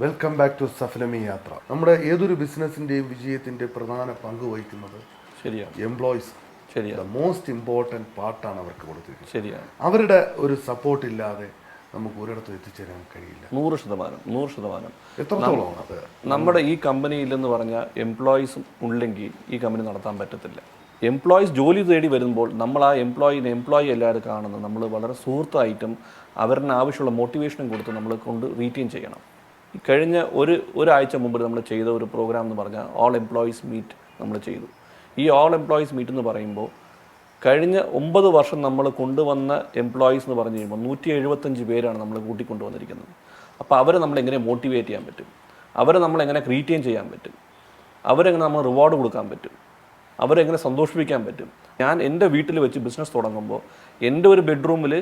Welcome back to സഫലമി യാത്ര. നമ്മുടെ ഏതൊരു ബിസിനസ്സിൻ്റെയും വിജയത്തിൻ്റെ പ്രധാന പങ്ക് വഹിക്കുന്നത് ശരിയാണ് എംപ്ലോയീസ്. ശരിയാണ് ദ മോസ്റ്റ് ഇമ്പോർട്ടൻറ്റ് പാർട്ടാണ് അവർക്ക് കൊടുത്തിരിക്കുന്നത്. ശരിയാണ്. അവരുടെ ഒരു സപ്പോർട്ട് ഇല്ലാതെ നമുക്ക് ഒരിടത്തും എത്തിച്ചേരാൻ കഴിയില്ല. 100%. എത്രത്തോളം അത് നമ്മുടെ ഈ കമ്പനിയിലെന്ന് പറഞ്ഞാൽ എംപ്ലോയീസ് ഉണ്ടെങ്കിൽ ഈ കമ്പനി നടത്താൻ പറ്റത്തില്ല. എംപ്ലോയീസ് ജോലി തേടി വരുമ്പോൾ നമ്മൾ ആ എംപ്ലോയി എല്ലാവരും കാണുന്നത് നമ്മൾ വളരെ സുഹൃത്തായിട്ടും അവരുടെ ആവശ്യമുള്ള മോട്ടിവേഷനും കൊടുത്ത് നമ്മൾ കൊണ്ട് റീറ്റെയിൻ ചെയ്യണം. ഈ കഴിഞ്ഞ ഒരാഴ്ച മുമ്പ് നമ്മൾ ചെയ്ത ഒരു പ്രോഗ്രാം എന്ന് പറഞ്ഞാൽ ഓൾ എംപ്ലോയീസ് മീറ്റ് നമ്മൾ ചെയ്തു. ഈ ഓൾ എംപ്ലോയീസ് മീറ്റ് എന്ന് പറയുമ്പോൾ കഴിഞ്ഞ 9 വർഷം നമ്മൾ കൊണ്ടുവന്ന എംപ്ലോയീസ് എന്ന് പറഞ്ഞു കഴിയുമ്പോൾ 175 പേരാണ് നമ്മൾ കൂട്ടിക്കൊണ്ടുവന്നിരിക്കുന്നത്. അപ്പോൾ അവരെ നമ്മൾ എങ്ങനെ മോട്ടിവേറ്റ് ചെയ്യാൻ പറ്റും, അവരെ നമ്മൾ എങ്ങനെ റീറ്റെയിൻ ചെയ്യാൻ പറ്റും, അവരെങ്ങനെ നമ്മൾ റിവാർഡ് കൊടുക്കാൻ പറ്റും, അവരെങ്ങനെ സന്തോഷിപ്പിക്കാൻ പറ്റും. ഞാൻ എൻ്റെ വീട്ടിൽ വെച്ച് ബിസിനസ് തുടങ്ങുമ്പോൾ എൻ്റെ ഒരു ബെഡ്റൂമിൽ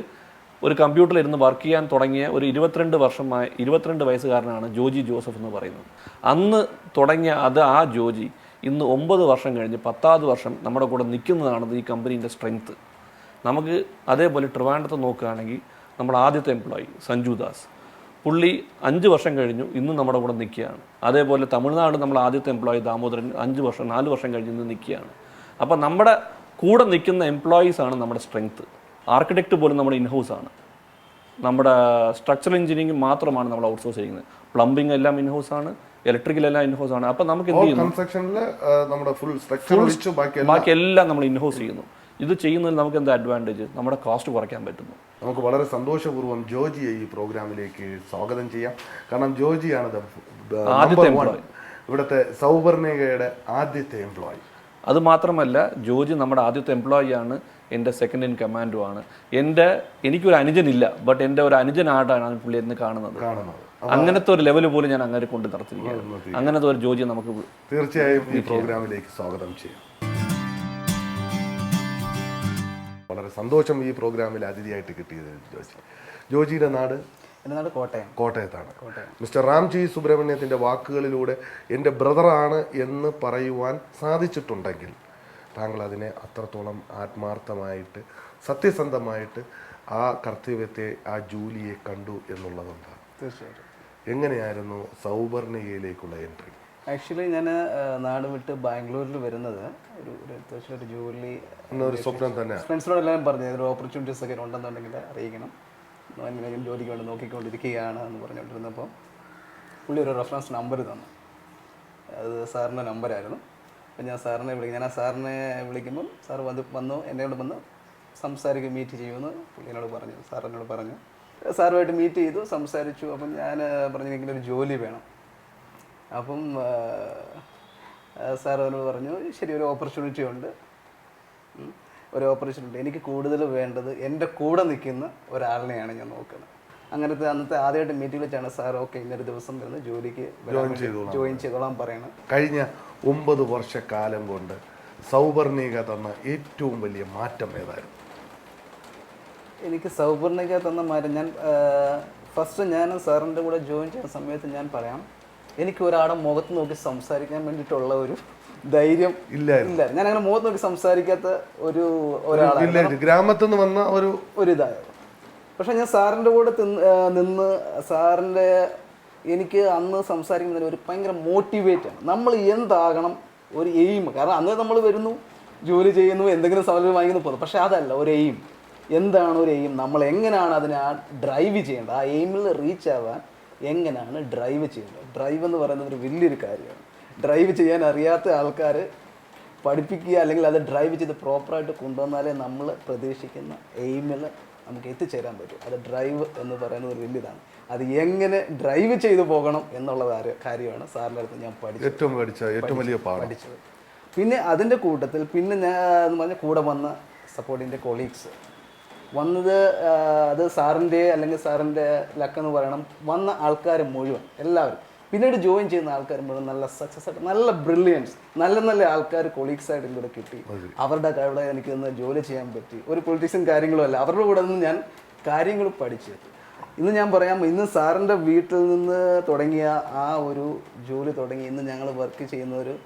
ഒരു കമ്പ്യൂട്ടറിൽ ഇരുന്ന് വർക്ക് ചെയ്യാൻ തുടങ്ങിയ ഒരു 22 വയസ്സുകാരനാണ് ജോജി ജോസഫ് എന്ന് പറയുന്നത്. അന്ന് തുടങ്ങിയ ആ ജോജി ഇന്ന് 9 വർഷം കഴിഞ്ഞ് 10ാമത് വർഷം നമ്മുടെ കൂടെ നിൽക്കുന്നതാണ് ഈ കമ്പനീൻ്റെ സ്ട്രെങ്ത്ത്. നമുക്ക് അതേപോലെ ട്രിവാൻഡ്രത്ത് നോക്കുകയാണെങ്കിൽ നമ്മുടെ ആദ്യത്തെ എംപ്ലോയി സഞ്ജു ദാസ്, പുള്ളി 5 വർഷം കഴിഞ്ഞു ഇന്ന് നമ്മുടെ കൂടെ നിൽക്കുകയാണ്. അതേപോലെ തമിഴ്നാട് നമ്മൾ ആദ്യത്തെ എംപ്ലോയി ദാമോദരൻ 4 വർഷം കഴിഞ്ഞ് ഇന്ന് നിൽക്കുകയാണ്. അപ്പോൾ നമ്മുടെ കൂടെ നിൽക്കുന്ന എംപ്ലോയീസാണ് നമ്മുടെ സ്ട്രെങ്ത്ത്. ആർക്കിടെക്റ്റ് പോലും നമ്മുടെ ഇൻഹൗസ് ആണ്. നമ്മുടെ സ്ട്രക്ചറൽ എഞ്ചിനീയറിംഗ് മാത്രമാണ് നമ്മൾ ഔട്ട്സോഴ്സ് ചെയ്യുന്നത്. പ്ലംബിംഗ് എല്ലാം ഇൻഹൗസ് ആണ്, ഇലക്ട്രിക്കൽ എല്ലാം ഇൻഹൗസ് ആണ്. അപ്പോൾ നമുക്ക് എന്ത് ചെയ്യുന്നു, ബാക്കി എല്ലാം നമ്മൾ ഇൻഹൗസ് ചെയ്യുന്നു. ഇത് ചെയ്യുന്നതിൽ നമുക്ക് എന്താ അഡ്വാൻറ്റേജ്, നമ്മുടെ കോസ്റ്റ് കുറയ്ക്കാൻ പറ്റുന്നു. നമുക്ക് വളരെ സന്തോഷപൂർവ്വം ജോജിയെ ഈ പ്രോഗ്രാമിലേക്ക് സ്വാഗതം ചെയ്യാം. കാരണം ജോജിയാണ് ആദ്യത്തെ എംപ്ലോയി, ഇവിടുത്തെ സൗവർണികയുടെ ആദ്യത്തെ എംപ്ലോയി. അതുമാത്രമല്ല ജോജി നമ്മുടെ ആദ്യത്തെ എംപ്ലോയി ആണ്, എൻ്റെ സെക്കൻഡ് ഇൻ കമാൻഡും ആണ്. എനിക്കൊരു അനുജനില്ല, ബട്ട് എൻ്റെ ഒരു അനുജനായിട്ടാണ് പുള്ളി എന്ന് കാണുന്നത്. അങ്ങനത്തെ ഒരു ലെവൽ പോലും ഞാൻ അങ്ങനെ കൊണ്ട് നടത്തിയിരിക്കുകയാണ്. അങ്ങനത്തെ ഒരു ജോജിയെ നമുക്ക് തീർച്ചയായും ഈ പ്രോഗ്രാമിലേക്ക് സ്വാഗതം ചെയ്യാം. വളരെ സന്തോഷം ഈ പ്രോഗ്രാമിൽ അതിഥിയായിട്ട് കിട്ടിയത് ജോജിയുടെ നാട്. എൻ്റെ നാട് കോട്ടയത്താണ്. മിസ്റ്റർ റാംജി സുബ്രഹ്മണ്യത്തിൻ്റെ വാക്കുകളിലൂടെ എൻ്റെ ബ്രദറാണ് എന്ന് പറയുവാൻ സാധിച്ചിട്ടുണ്ടെങ്കിൽ താങ്കൾ അതിനെ അത്രത്തോളം ആത്മാർത്ഥമായിട്ട് സത്യസന്ധമായിട്ട് ആ കർത്തവ്യത്തെ, ആ ജോലിയെ കണ്ടു എന്നുള്ളതുണ്ടാണ്. തീർച്ചയായിട്ടും. എങ്ങനെയായിരുന്നു സൗവർണികയിലേക്കുള്ള എൻട്രി? ആക്ച്വലി ഞാൻ നാട് വിട്ട് ബാംഗ്ലൂരിൽ വരുന്നത് ഒരു ജോലി എന്നൊരു സ്വപ്നം തന്നെ. ഫ്രണ്ട്സിനോടെല്ലാം പറഞ്ഞു ഒരു ഓപ്പർച്യൂണിറ്റീസ് ഒക്കെ ഉണ്ടെന്നുണ്ടെങ്കിൽ അറിയിക്കണം, ജോലിക്ക് വേണ്ടി നോക്കിക്കൊണ്ടിരിക്കുകയാണ് എന്ന് പറഞ്ഞുകൊണ്ടിരുന്നപ്പോൾ പുള്ളി ഒരു റെഫറൻസ് നമ്പർ തന്നു. അത് സാറിൻ്റെ നമ്പറായിരുന്നു. അപ്പം ഞാൻ സാറിനെ ഞാൻ ആ സാറിനെ വിളിക്കുമ്പം സാർ വന്നു എന്നോട് വന്ന് മീറ്റ് ചെയ്യുമെന്ന് പുള്ളി എന്നോട് പറഞ്ഞു. സാർ എന്നോട് പറഞ്ഞു. സാറുമായിട്ട് മീറ്റ് ചെയ്തു, സംസാരിച്ചു. അപ്പം ഞാൻ പറഞ്ഞു എനിക്കിങ്ങനെ ഒരു ജോലി വേണം. അപ്പം സാർ എന്നോട് പറഞ്ഞു ശരി, ഒരു ഓപ്പർച്യൂണിറ്റി ഉണ്ട്. എനിക്ക് കൂടുതൽ വേണ്ടത് എൻ്റെ കൂടെ നിൽക്കുന്ന ഒരാളിനെയാണ് ഞാൻ നോക്കുന്നത്. അന്നത്തെ ആദ്യമായിട്ട് മീറ്റിംഗ് വെച്ചാണ് സാർ ഓക്കെ ഇന്നൊരു ദിവസം വരുന്ന ജോലിക്ക് ജോയിൻ ചെയ്തോളാൻ പറയണം. കഴിഞ്ഞ 9 വർഷക്കാലം കൊണ്ട് സൗവർണിക തന്ന ഏറ്റവും വലിയ മാറ്റം ഏതായിരുന്നു? എനിക്ക് സൗവർണിക തന്ന മാറ്റം, ഞാൻ സാറിൻ്റെ കൂടെ ജോയിൻ ചെയ്യുന്ന സമയത്ത് ഞാൻ പറയാം, എനിക്ക് ഒരാളെ മുഖത്ത് നോക്കി സംസാരിക്കാൻ വേണ്ടിയിട്ടുള്ള ഒരു ധൈര്യം ഇല്ല. ഞാൻ അങ്ങനെ മുഖത്ത് നോക്കി സംസാരിക്കാത്ത ഒരാളാണ്. ഗ്രാമത്തിൽ നിന്ന് വന്ന ഒരു ഇതായത്. പക്ഷെ ഞാൻ സാറിൻ്റെ കൂടെ നിന്ന് സാറിൻ്റെ എനിക്ക് അന്ന് സംസാരിക്കുന്നതിന് ഒരു ഭയങ്കര മോട്ടിവേറ്റാണ്. നമ്മൾ എന്താകണം ഒരു എയിം. കാരണം അന്ന് നമ്മൾ വരുന്നു, ജോലി ചെയ്യുന്നു, എന്തെങ്കിലും സാലറി വാങ്ങിക്കുന്നു പോകുന്നു. പക്ഷെ അതല്ല ഒരു എയിം. എന്താണ് ഒരു എയിം, നമ്മൾ എങ്ങനെയാണ് അതിനെ ഡ്രൈവ് ചെയ്യേണ്ടത്, ആ എയിമിൽ റീച്ച് ആവാൻ എങ്ങനെയാണ് ഡ്രൈവ് ചെയ്യേണ്ടത്. ഡ്രൈവ് എന്ന് പറയുന്നത് ഒരു വലിയൊരു കാര്യമാണ്. ഡ്രൈവ് ചെയ്യാൻ അറിയാത്ത ആൾക്കാർ പഠിപ്പിക്കുക, അല്ലെങ്കിൽ അത് ഡ്രൈവ് ചെയ്ത് പ്രോപ്പറായിട്ട് കൊണ്ടുവന്നാലേ നമ്മൾ പ്രതീക്ഷിക്കുന്ന എയിമിൽ നമുക്ക് എത്തിച്ചേരാൻ പറ്റും. അത് ഡ്രൈവ് എന്ന് പറയുന്നത് ഒരു വലിയതാണ്. അത് എങ്ങനെ ഡ്രൈവ് ചെയ്തു പോകണം എന്നുള്ള കാര്യമാണ് സാറിൻ്റെ അടുത്ത് ഞാൻ പഠിച്ചത്. പിന്നെ അതിൻ്റെ കൂട്ടത്തിൽ ഞാൻ കൂടെ വന്ന സപ്പോർട്ടിൻ്റെ കൊളീഗ്സ് വന്നത്, അത് സാറിൻ്റെ അല്ലെങ്കിൽ സാറിൻ്റെ ലക്കെന്ന് പറയണം, വന്ന ആൾക്കാർ മുഴുവൻ എല്ലാവരും പിന്നീട് ജോയിൻ ചെയ്യുന്ന ആൾക്കാർ മുഴുവൻ നല്ല സക്സസ് ആയിട്ട്, നല്ല ബ്രില്യൻസ്, നല്ല ആൾക്കാർ കൊളീഗ്സായിട്ട് ഇവിടെ കിട്ടി. അവരുടെ കൂടെ എനിക്ക് ഇന്ന് ജോലി ചെയ്യാൻ പറ്റി. ഒരു പൊളിറ്റിക്സും കാര്യങ്ങളും അല്ല, അവരുടെ കൂടെ നിന്ന് ഞാൻ കാര്യങ്ങൾ പഠിച്ചു. ഇന്ന് ഞാൻ പറയാം, ഇന്ന് സാറിൻ്റെ വീട്ടിൽ നിന്ന് തുടങ്ങിയ ആ ഒരു ജോലി തുടങ്ങി ഇന്ന് ഞങ്ങൾ വർക്ക് ചെയ്യുന്ന ഒരു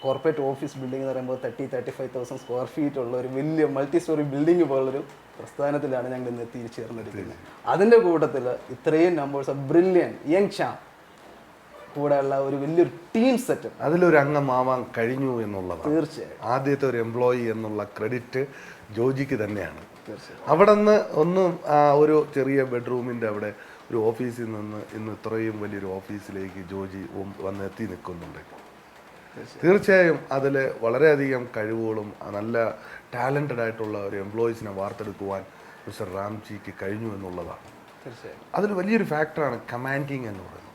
കോർപ്പറേറ്റ് ഓഫീസ് ബിൽഡിംഗ് എന്ന് പറയുമ്പോൾ 35,000 സ്ക്വയർ ഫീറ്റ് ഉള്ള ഒരു വലിയ മൾട്ടി സ്റ്റോറി ബിൽഡിംഗ് പോലുള്ളൊരു പ്രസ്ഥാനത്തിലാണ് ഞങ്ങൾ ഇന്ന് എത്തിച്ചേർന്നിരിക്കുന്നത്. അതിൻ്റെ കൂട്ടത്തിൽ ഇത്രയും numbers of brilliant young charm കൂടെയുള്ള ഒരു വലിയൊരു ടീം സെറ്റപ്പ് അതിലൊരു അംഗമാവാൻ കഴിഞ്ഞു എന്നുള്ളതാണ്. തീർച്ചയായും ആദ്യത്തെ ഒരു എംപ്ലോയി എന്നുള്ള ക്രെഡിറ്റ് ജോജിക്ക് തന്നെയാണ്. തീർച്ചയായും അവിടെ നിന്ന് ഒന്നും ഒരു ചെറിയ ബെഡ്റൂമിൻ്റെ അവിടെ ഒരു ഓഫീസിൽ നിന്ന് ഇന്ന് ഇത്രയും വലിയൊരു ഓഫീസിലേക്ക് ജോജി വന്നെത്തി നിൽക്കുന്നുണ്ട്. തീർച്ചയായും അതിൽ വളരെയധികം കഴിവുകളും നല്ല ടാലൻറ്റഡ് ആയിട്ടുള്ള ഒരു എംപ്ലോയീസിനെ വാർത്തെടുക്കുവാൻ മിസ്റ്റർ റാംജിക്ക് കഴിഞ്ഞു എന്നുള്ളതാണ്. തീർച്ചയായും അതിൽ വലിയൊരു ഫാക്ടറാണ് കമാൻഡിങ് എന്ന് പറയുന്നത്.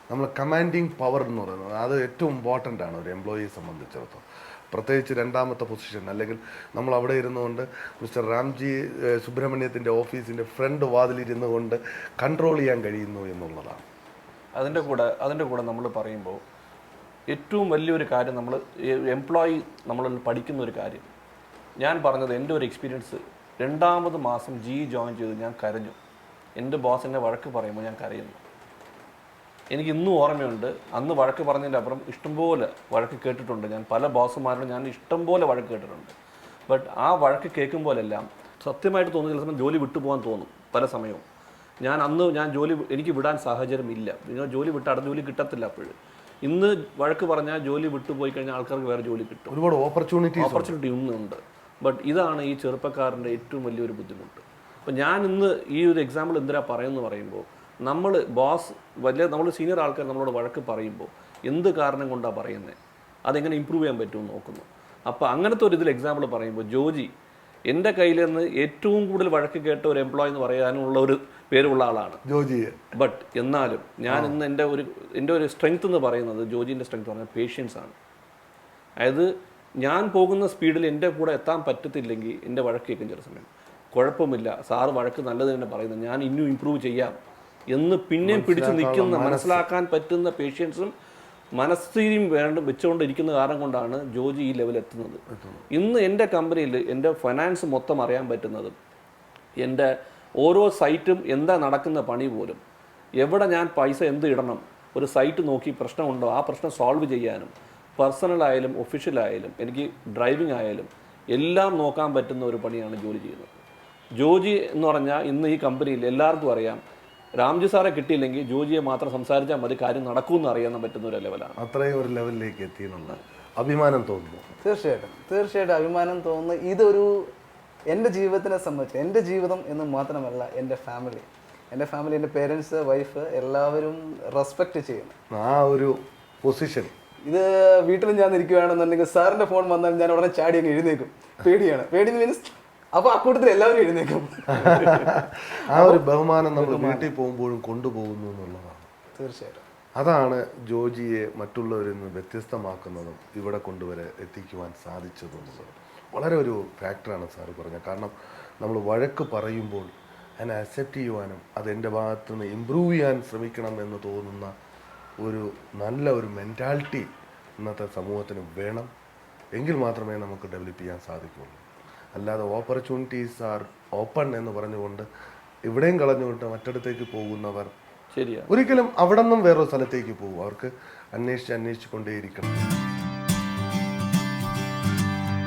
നമ്മൾ കമാൻഡിങ് പവർ എന്ന് പറയുന്നത് അത് ഏറ്റവും ഇമ്പോർട്ടൻ്റ് ആണ് ഒരു എംപ്ലോയിയെ സംബന്ധിച്ചിടത്തോളം. പ്രത്യേകിച്ച് രണ്ടാമത്തെ പൊസിഷൻ, അല്ലെങ്കിൽ നമ്മൾ അവിടെ ഇരുന്നുകൊണ്ട് മിസ്റ്റർ റാംജി സുബ്രഹ്മണ്യത്തിൻ്റെ ഓഫീസിൻ്റെ ഫ്രണ്ട് വാതിലിരുന്നു കൊണ്ട് കൺട്രോൾ ചെയ്യാൻ കഴിയുന്നു എന്നുള്ളതാണ്. അതിൻ്റെ കൂടെ നമ്മൾ പറയുമ്പോൾ ഏറ്റവും വലിയൊരു കാര്യം നമ്മൾ എംപ്ലോയി നമ്മളിൽ പഠിക്കുന്ന ഒരു കാര്യം, ഞാൻ പറഞ്ഞത് എൻ്റെ ഒരു എക്സ്പീരിയൻസ്, 2ാമത് മാസം ജോയിൻ ചെയ്ത് ഞാൻ കരഞ്ഞു. എൻ്റെ ബോസ് എന്നെ വഴക്ക് പറയുമ്പോൾ ഞാൻ കരയുന്നു. എനിക്ക് ഇന്നും ഓർമ്മയുണ്ട്, അന്ന് വഴക്ക് പറഞ്ഞതിൻ്റെ അപ്പുറം ഇഷ്ടംപോലെ വഴക്ക് കേട്ടിട്ടുണ്ട്. ഞാൻ പല ബോസുമാരോടും ഞാൻ ഇഷ്ടംപോലെ വഴക്ക് കേട്ടിട്ടുണ്ട്. ബട്ട് ആ വഴക്ക് കേൾക്കുമ്പോഴെല്ലാം സത്യമായിട്ട് തോന്നുന്ന ചില സമയം ജോലി വിട്ടുപോകാൻ തോന്നും. പല സമയവും ഞാൻ ജോലി എനിക്ക് വിടാൻ സാഹചര്യമില്ല, നിങ്ങൾ ജോലി വിട്ട് അടുത്ത ജോലി കിട്ടത്തില്ല. അപ്പോഴും ഇന്ന് വഴക്ക് പറഞ്ഞാൽ ജോലി വിട്ടുപോയി കഴിഞ്ഞാൽ ആൾക്കാർക്ക് വേറെ ജോലി കിട്ടും. ഒരുപാട് ഓപ്പർച്യൂണിറ്റി ഇന്നുണ്ട്. ബട്ട് ഇതാണ് ഈ ചെറുപ്പക്കാരൻ്റെ ഏറ്റവും വലിയൊരു ബുദ്ധിമുട്ട്. അപ്പം ഞാൻ ഇന്ന് ഈ ഒരു എക്സാമ്പിൾ എന്തിനാ പറയുമെന്ന് പറയുമ്പോൾ, നമ്മൾ സീനിയർ ആൾക്കാർ നമ്മളോട് വഴക്ക് പറയുമ്പോൾ എന്ത് കാരണം കൊണ്ടാണ് പറയുന്നത്, അതെങ്ങനെ ഇമ്പ്രൂവ് ചെയ്യാൻ പറ്റുമെന്ന് നോക്കുന്നു. അപ്പോൾ അങ്ങനത്തെ ഒരു ഇതിൽ എക്സാമ്പിൾ പറയുമ്പോൾ ജോജി എൻ്റെ കയ്യിൽ നിന്ന് ഏറ്റവും കൂടുതൽ വഴക്ക് കേട്ട ഒരു എംപ്ലോയി എന്ന് പറയാനുള്ള ഒരു പേരുള്ള ആളാണ് ജോജിയെ. ബട്ട് എന്നാലും ഞാൻ ഇന്ന് എൻ്റെ ഒരു സ്ട്രെങ്ത് എന്ന് പറയുന്നത്, ജോജിൻ്റെ സ്ട്രെങ്ത് പറഞ്ഞാൽ പേഷ്യൻസ് ആണ്. അതായത് ഞാൻ പോകുന്ന സ്പീഡിൽ എൻ്റെ കൂടെ എത്താൻ പറ്റത്തില്ലെങ്കിൽ എൻ്റെ വഴക്ക് കേൾക്കും ചില സമയം. കുഴപ്പമില്ല, സാറ് വഴക്ക് നല്ലത് തന്നെ പറയുന്നത്, ഞാൻ ഇനിയും ഇമ്പ്രൂവ് ചെയ്യാം എന്ന് പിന്നെയും പിടിച്ച് നിൽക്കുന്ന, മനസ്സിലാക്കാൻ പറ്റുന്ന പേഷ്യൻസും മനസ്ഥിതിയും വെച്ചുകൊണ്ടിരിക്കുന്ന കാരണം കൊണ്ടാണ് ജോജി ഈ ലെവലെത്തുന്നത്. ഇന്ന് എൻ്റെ കമ്പനിയിൽ എൻ്റെ ഫൈനാൻസ് മൊത്തം അറിയാൻ പറ്റുന്നതും, എൻ്റെ ഓരോ സൈറ്റും എന്താ നടക്കുന്ന പണി പോലും, എവിടെ ഞാൻ പൈസ എന്ത് ഇടണം, ഒരു സൈറ്റ് നോക്കി പ്രശ്നമുണ്ടോ ആ പ്രശ്നം സോൾവ് ചെയ്യാനും, പേഴ്സണലായാലും ഒഫീഷ്യലായാലും എനിക്ക് ഡ്രൈവിംഗ് ആയാലും എല്ലാം നോക്കാൻ പറ്റുന്ന ഒരു പണിയാണ് ജോലി ചെയ്യുന്നത്. ജോജി എന്ന് പറഞ്ഞാൽ ഇന്ന് ഈ കമ്പനിയിൽ എല്ലാവർക്കും അറിയാം, രാംജി സാറെ കിട്ടിയില്ലെങ്കിൽ ജോജിയെ മാത്രം സംസാരിച്ചാൽ മതി, കാര്യം നടക്കുമെന്ന് അറിയാൻ പറ്റുന്ന ഒരു ലെവലാണ്. അത്രയും ഒരു ലെവലിലേക്ക് എത്തിയെന്നുള്ള അഭിമാനം തോന്നുന്നു. തീർച്ചയായിട്ടും അഭിമാനം തോന്നുന്നു. ഇതൊരു എൻ്റെ ജീവിതത്തിനെ സംബന്ധിച്ച്, എൻ്റെ ജീവിതം എന്ന് മാത്രമല്ല, എൻ്റെ ഫാമിലി, എൻ്റെ പേരൻസ്, വൈഫ് എല്ലാവരും റെസ്പെക്റ്റ് ചെയ്യുന്നു ആ ഒരു പൊസിഷൻ. ഇത് വീട്ടിൽ ഞാൻ ഇരിക്കുകയാണെന്നുണ്ടെങ്കിൽ സാറിൻ്റെ ഫോൺ വന്നാൽ ഞാൻ ഉടനെ ചാടി അങ്ങ് എഴുന്നേക്കും. പേടി മീൻസ് അപ്പോൾ അക്കൂട്ടത്തിൽ എല്ലാവരും എഴുന്നേക്കും. ആ ഒരു ബഹുമാനം നമ്മൾ വീട്ടിൽ പോകുമ്പോഴും കൊണ്ടുപോകുന്നു എന്നുള്ളതാണ്. തീർച്ചയായിട്ടും അതാണ് ജോജിയെ മറ്റുള്ളവരിൽ നിന്ന് വ്യത്യസ്തമാക്കുന്നതും ഇവിടെ കൊണ്ടുവരെ എത്തിക്കുവാൻ സാധിച്ചതെന്നുള്ളത് വളരെ ഒരു ഫാക്ടറാണ് സാറ് പറഞ്ഞത്. കാരണം നമ്മൾ വഴക്ക് പറയുമ്പോൾ അതിനെ അക്സെപ്റ്റ് ചെയ്യുവാനും അത് എൻ്റെ ഭാഗത്തു നിന്ന് ഇമ്പ്രൂവ് ചെയ്യാൻ ശ്രമിക്കണം എന്ന് തോന്നുന്ന ഒരു നല്ല ഒരു മെൻറ്റാലിറ്റി ഇന്നത്തെ സമൂഹത്തിന് വേണം. എങ്കിൽ മാത്രമേ നമുക്ക് ഡെവലപ്പ് ചെയ്യാൻ സാധിക്കുകയുള്ളൂ. അല്ലാതെ ഓപ്പർച്യൂണിറ്റീസ് ആർ ഓപ്പൺ എന്ന് പറഞ്ഞുകൊണ്ട് ഇവിടെയും കളഞ്ഞുകൊണ്ട് മറ്റിടത്തേക്ക് പോകുന്നവർ ശരിയാണ്, ഒരിക്കലും അവിടെ നിന്നും വേറൊരു സ്ഥലത്തേക്ക് പോകും. അവർക്ക് അന്വേഷിച്ച് കൊണ്ടേയിരിക്കണം.